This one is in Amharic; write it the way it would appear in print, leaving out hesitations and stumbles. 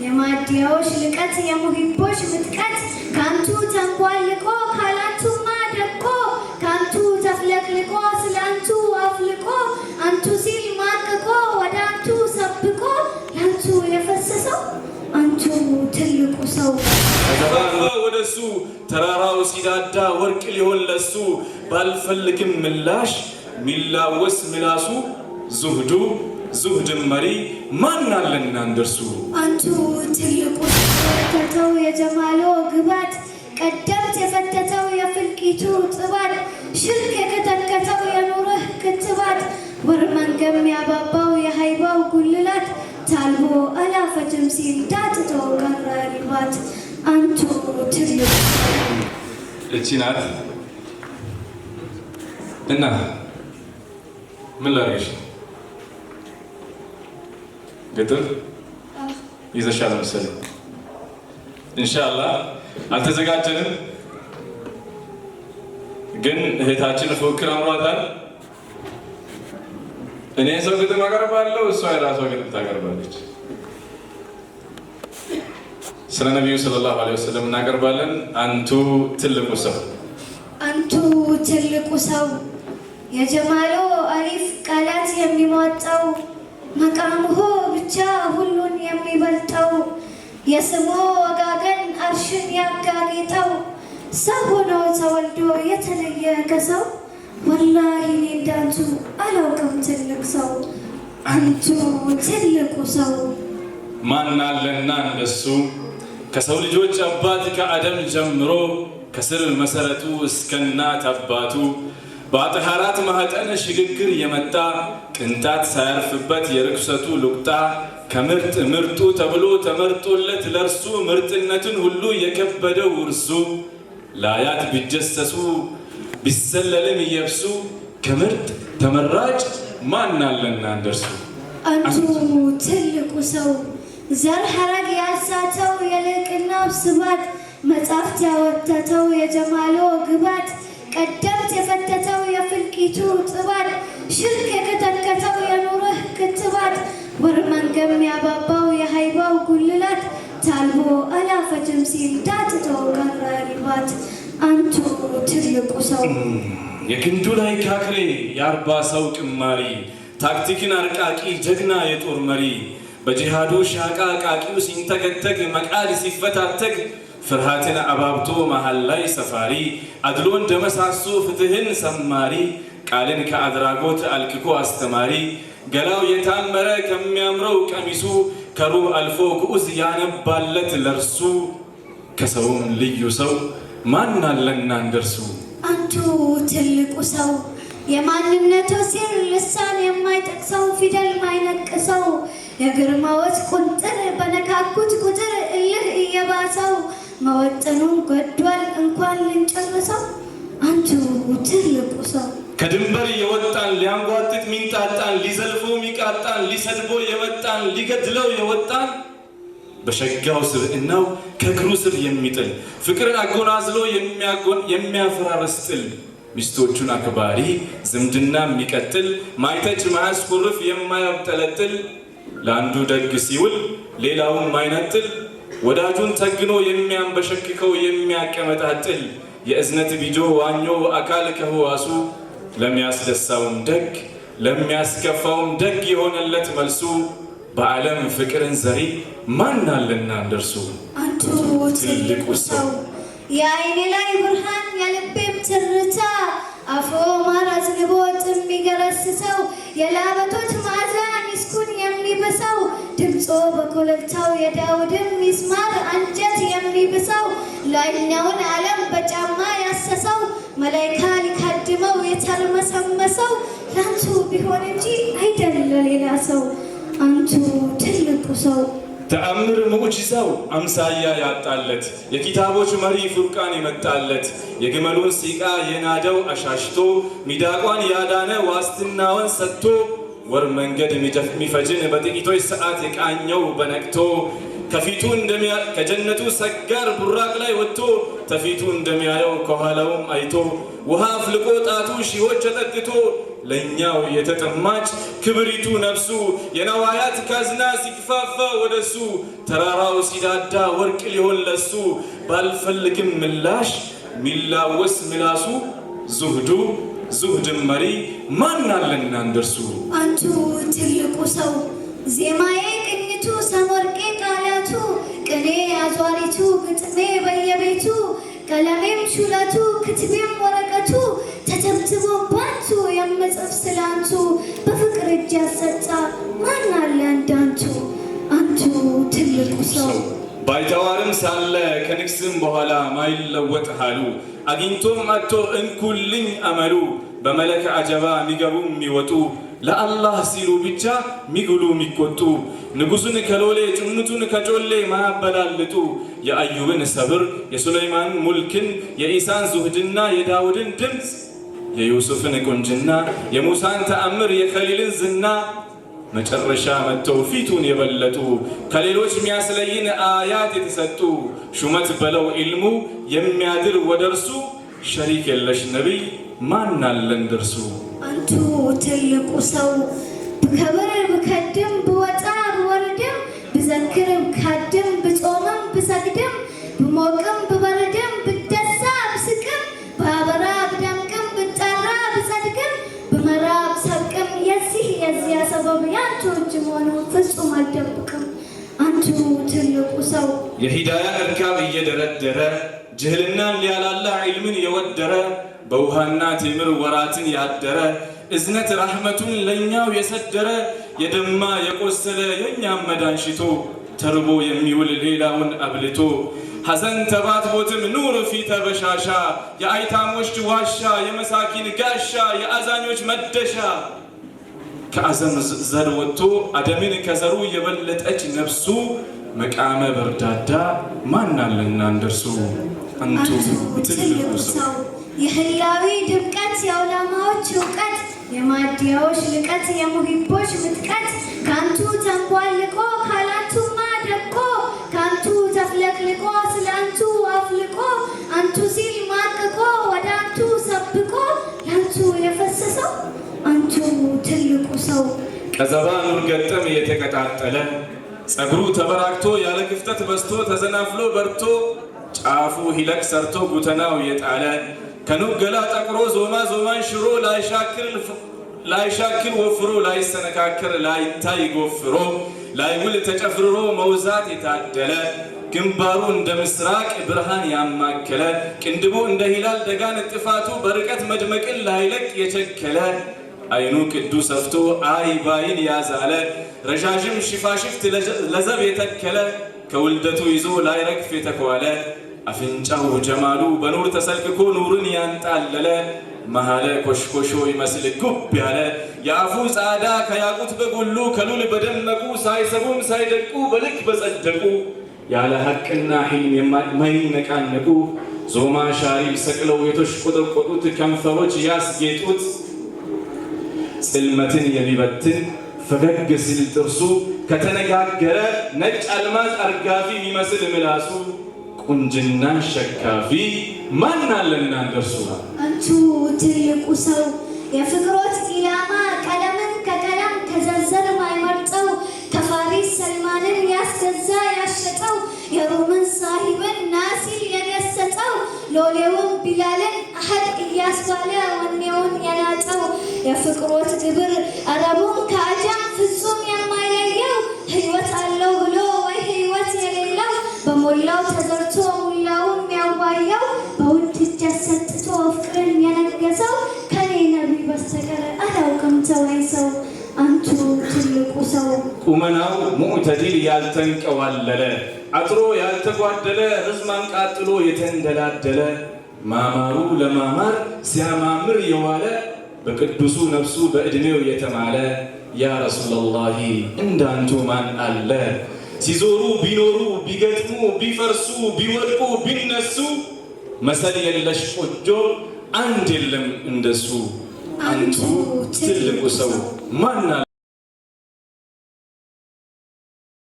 የማዲያዎች ልቀት የሙሂቦች ምጥቀት ካንቱ ተንቧልቆ ካላንቱማ ደቆ ካንቱ ተፍለቅልቆ ስላንቱ አፍልቆ አንቱ ሲል ማቅቆ ወደ አንቱ ሰብቆ ላንቱ የፈሰሰው አንቱ ትልቁ ሰው ወደሱ ተራራው ሲዳዳ ወርቅ ሊሆን ለሱ ባልፈልግም ምላሽ ሚላወስ ምላሱ ዙህዱ ዙህድም መሪ ማን አለና እንደርሱ አንቱ ትልቁ ተተው የጀማሎ ግባት ቀደምት የፈተተው የፍልቂቱ ጥባት ሽርክ የከተከተው የኑርህ ክትባት ወርመንገም ያባባው የሃይባው ጉልላት ታልቦ አላፈጅም ሲል ዳትቶ ቀረ ሪባት አንቱ ትልቁ እቺ ናት እና ምን ላድርግሽ? ግጥም ይዘሻል መሰለኝ። ኢንሻአላህ አልተዘጋጀንም፣ ግን እህታችን ፉክክር አምሯታል። እኔ ሰው ግጥም አቀርባለሁ፣ እሷ የራሷ ግጥም ታቀርባለች። ስለ ነቢዩ ሰለላሁ ዐለይሂ ወሰለም እናቀርባለን። አንቱ ትልቁ ሰው አንቱ ትልቁ ሰው የጀማሎ አሪፍ ቃላት የሚሟጣው መቃምሆ ብቻ ሁሉን የሚበልጠው የስሞ ወጋገን አርሽን ያጋጌጠው ሰው ሆኖ ተወልዶ የተለየ ከሰው ወላሂ እኔ እንዳንቱ አላውቅም ትልቅ ሰው አንቱ ትልቁ ሰው ማን አለና እንደሱ ከሰው ልጆች አባት ከአደም ጀምሮ ከስር መሰረቱ እስከ እናት አባቱ በአጥሃራት ማህፀን ሽግግር የመጣ ቅንጣት ሳያርፍበት የርክሰቱ ሉቅጣ ከምርጥ ምርጡ ተብሎ ተመርጦለት ለርሱ ምርጥነትን ሁሉ የከበደው እርሱ ላያት ቢጀሰሱ ቢሰለልም ይየብሱ ከምርጥ ተመራጭ ማን አለና እንደርሱ አንቱ ትልቁ ሰው ዘር ሐረግ ያሳተው የልቅናው ስባት መጻፍት ያወተተው የጀማሎ ግባት ቀደምት የፈተተው የፍልቂቱ ጥባት ሽርክ የከተከተው የኑርህ ክትባት ወርመንገም ያባባው የሃይባው ጉልላት ታልቦ አላፈጅም ሲል ዳትቶ ቀረ ሪባት አንቱ ትልቁ ሰው የክንዱ ላይ ካክሬ የአርባ ሰው ቅማሪ ታክቲክን አርቃቂ ጀግና የጦር መሪ በጂሃዱ ሻቃ ቃቂው ሲንተገተግ መቃል ሲፈታተግ ፍርሃትን አባብቶ መሃል ላይ ሰፋሪ አድሎን ደመሳሶ ፍትህን ሰማሪ ቃልን ከአድራጎት አልክኮ አስተማሪ ገላው የታመረ ከሚያምረው ቀሚሱ ከሩህ አልፎ ግዑዝ ያነባለት ለርሱ ከሰውም ልዩ ሰው ማን አለና እንደርሱ አንቱ ትልቁ ሰው የማንነቱ ሲር ልሳን የማይጠቅሰው ፊደል ማይነቅሰው የግርማዎች ቁንጥር በነካኩት ቁጥር እልህ እየባሰው መወጠኑን ገዷል እንኳን ልንጨርሰው አንቱ ትልቁ ሰው ከድንበር የወጣን ሊያንጓጥጥ ሚንጣጣን ሊዘልፎ ሚቃጣን ሊሰድቦ የመጣን ሊገድለው የወጣን በሸጋው ስብዕናው ከእግሩ ስር የሚጥል ፍቅርን አጎናዝሎ የሚያፈራርስ ጥል ሚስቶቹን አክባሪ ዝምድና የሚቀጥል ማይተች ማያስኮርፍ የማያብጠለጥል ለአንዱ ደግ ሲውል ሌላውን ማይነጥል ወዳጁን ተግኖ የሚያንበሸክከው የሚያቀመጣጥል የእዝነት ቢጆ ዋኞ አካል ከህዋሱ ለሚያስደሳውም ደግ ለሚያስከፋውም ደግ የሆነለት መልሱ በዓለም ፍቅርን ዘሪ ማን አለና እንደርሱ አንቱ ትልቁ ሰው የአይኔ ላይ ብርሃን የልቤም ትርታ አፎ ማር አዝንቦት የሚገረስሰው የላበቶች ማዕዛ ሚስኩን የሚብሰው ድምፆ በኮለልታው የዳውድን ሚስማር አንጀት የሚብሰው ላይኛውን ዓለም በጫማ ያሰሰው መላይካ ሊካድመው የተርመሰመሰው ላንቱ ቢሆን እንጂ አይደለ ሌላ ሰው አንቱ ትልቁ ሰው ተአምር ሙዕጂዛው አምሳያ ያጣለት የኪታቦች መሪ ፉርቃን የመጣለት የግመሉን ሲቃ የናደው አሻሽቶ ሚዳቋን ያዳነ ዋስትናውን ሰጥቶ ወር መንገድ የሚፈጅን በጥቂቶች ሰዓት የቃኘው በነቅቶ ከጀነቱ ሰጋር ቡራቅ ላይ ወጥቶ ተፊቱ እንደሚያየው ከኋላውም አይቶ ውሃ አፍልቆ ጣቱ ሺዎች ተጠግቶ ለኛው የተጠማች ክብሪቱ ነፍሱ የነዋያት ካዝና ሲክፋፋ ወደሱ ተራራው ሲዳዳ ወርቅ ሊሆን ለሱ ባልፈልግም ምላሽ ሚላወስ ምላሱ ዙህድ መሪ ማን አለና እንደርሱ አንቱ ትልቁ ሰው ዜማዬ ቅኝቱ ሰሞርቄ ቃላቱ ቅኔ አዟሪቱ ግጥሜ በየቤቱ ቀለሜም ሹለቱ ክትቤም ወረቀቱ ተተብትቦ ባንቱ የምጽፍ ስላንቱ በፍቅር እጅ ያሰጣ ማን አለ እንዳንቱ አንቱ ትልቁ ሰው ባይተዋርም ሳለ ከንግስም በኋላ ማይለወጥ ሀሉ አግኝቶም አቶ እንኩልኝ አመሉ በመለክ አጀባ ሚገቡ የሚወጡ ለአላህ ሲሉ ብቻ ሚግሉ ሚቆጡ ንጉሱን ከሎሌ ጭምቱን ከጮሌ ማያበላልጡ የአዩብን ሰብር የሱለይማን ሙልክን የኢሳን ዙህድና የዳውድን ድምፅ የዩሱፍን ቁንጅና የሙሳን ተአምር የከሊልን ዝና መጨረሻ መጥተው ፊቱን የበለጡ ከሌሎች ሚያስለይን አያት የተሰጡ ሹመት በለው ኢልሙ የሚያድር ወደርሱ ሸሪክ የለሽ ነቢይ ማን አለ እንደርሱ አንቱ ትልቁ ሰው ብከብር ብከድም ብወጣ ብወርድም ብዘክርም ካድም ብጾምም ብሰግድም ብሞቅም ብበርድም ብደሳ ብስቅም ባበራ ብደምቅም ብጠራ ብጸድቅም ብመራ ብሰብቅም የዚያ ሰበብ ያንቱ እጅ መሆኑ ፍጹም አልደብቅም አንቱ ትልቁ ሰው የሂዳያ እርካብ እየደረደረ ጅህልናን ሊያላላ ዒልምን የወደረ በውሃና ቴምር ወራትን ያደረ እዝነት ራህመቱን ለኛው የሰደረ የደማ የቆሰለ የኛም መዳንሽቶ ተርቦ የሚውል ሌላውን አብልቶ ሐዘን ተባትቦትም ኑር ፊተ በሻሻ የአይታሞች ዋሻ የመሳኪን ጋሻ የአዛኞች መደሻ ከአዘም ዘር ወጥቶ አደምን ከዘሩ የበለጠች ነፍሱ መቃመ በርዳዳ ማን አለና እንደርሱ አንቱ ትልቁ ሰው የህላዊ ድምቀት የዑለማዎች እውቀት የማዲያዎች ልቀት የሙሂቦች ምጥቀት ካንቱ ተንቧልቆ ካላንቱማ ደቆ ካንቱ ተፍለቅልቆ ስላንቱ አፍልቆ አንቱ ሲል ማቅቆ ወደ አንቱ ሰብቆ ላንቱ የፈሰሰው አንቱ ትልቁ ሰው ቀዘባ ኑር ገጠም የተቀጣጠለ ጸጉሩ ተበራክቶ ያለ ክፍተት በስቶ ተዘናፍሎ በርቶ ጫፉ ሂለቅ ሰርቶ ጉተናው የጣለ ከኑግ ገላ ጠቁሮ ዞማን ሽሮ ላይሻክል ወፍሮ ላይሰነካከር ላይታይ ጎፍሮ ላይውል ተጨፍርሮ መውዛት የታደለ ግንባሩ እንደ ምስራቅ ብርሃን ያማከለ ቅንድቡ እንደ ሂላል ደጋን ጥፋቱ በርቀት መድመቅን ላይለቅ የቸከለ አይኑ ቅዱስ ሰፍቶ አይ ባይን ያዛለ ረዣዥም ሽፋሽፍት ለዘብ የተከለ ከውልደቱ ይዞ ላይረግፍ የተኳለ አፍንጫው ጀማሉ በኑር ተሰልክኮ ኑርን ያንጣለለ መሃለ ኮሽኮሾ ይመስል ጉብ ያለ የአፉ ጻዳ ከያቁት በጎሉ ከሉል በደመቁ ሳይሰቡም ሳይደቁ በልክ በጸደቁ ያለ ሐቅና ሂልም የማይነቃነቁ ዞማ ሻሪብ ሰቅለው የተሽቆጠቆጡት ከንፈሮች ያስጌጡት ጽልመትን የሚበትን ፈገግ ሲል ጥርሱ ከተነጋገረ ነጭ አልማዝ አርጋፊ የሚመስል ምላሱ ቁንጅና ሸካፊ ማን አለና እንደርሱ አንቱ ትልቁ ሰው የፍቅሮት ኢላማ ቀለምን ከቀለም ከዘርዘር ማይመርጠው ከፋሪስ ሰልማንን ያስገዛ ያሸጠው የሮምን ሳሂብን ናሲል የገሰጠው ሎሌውን ቢላልን አህድ እያስባለ ወኔውን የናጠው የፍቅሮት ግብር አረቡን ከአጃም ፍጹም የማይለየው ህይወት አለው ብሎ ወይ ህይወት የሌለው በሞላው ተዘርቶ ሙላውን የሚያዋየው በውድ እጅ አሰጥቶ ፍቅርን የነገሰው ከኔ ነቢይ በስተቀር አላውቅም ተወኝ ሰው አንቱ ትልቁ ሰው ቁመናው ሙዕተዲል ያልተንቀዋለለ አጥሮ ያልተጓደለ ህዝብ አንቃጥሎ የተንደላደለ ማማሩ ለማማር ሲያማምር የዋለ በቅዱሱ ነፍሱ በእድሜው የተማለ ያ ረሱላላሂ እንዳንቱ ማን አለ ሲዞሩ ቢኖሩ ቢገጥሙ ቢፈርሱ ቢወድቁ ቢነሱ መሰል የለሽ ቆጆ አንድ የለም እንደሱ አንቱ ትልቁ ሰው ማን